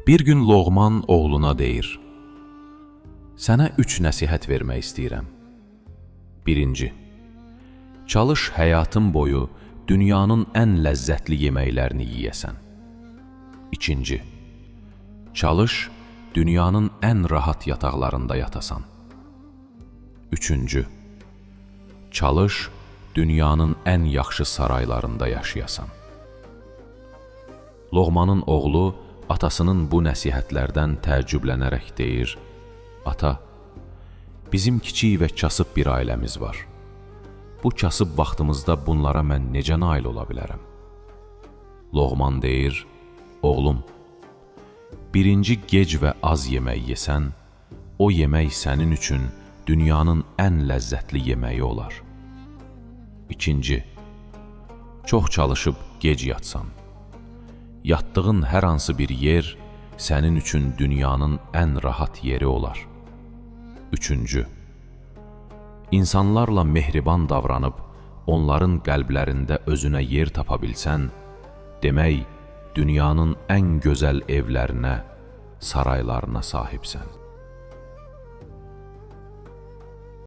Bir gün Loğman oğluna deyir: Sənə 3 nəsihət vermək istəyirəm. Birinci, çalış həyatın boyu dünyanın ən ləzzətli yeməklərini yiyəsən. İkinci, çalış dünyanın ən rahat yataqlarında yatasan. Üçüncü, çalış dünyanın ən yaxşı saraylarında yaşayasan. Loğmanın oğlu atasının bu nəsihətlərdən təəccüblənərək deyir: Ata, bizim kiçik və kasıb bir ailəmiz var. Bu kasıb vaxtımızda bunlara mən necə nail ola bilərəm? Loğman deyir: Oğlum, birinci gec və az yemək yesən, o yemək sənin üçün dünyanın ən ləzzətli yeməyi olar. İkinci, çox çalışıb gec yatsan. Yatdığın hər hansı bir yer sənin üçün dünyanın ən rahat yeri olar. Üçüncü, insanlarla mehriban davranıb, onların qəlblərində özünə yer tapa bilsən, demək, dünyanın ən gözəl evlərinə, saraylarına sahibsən.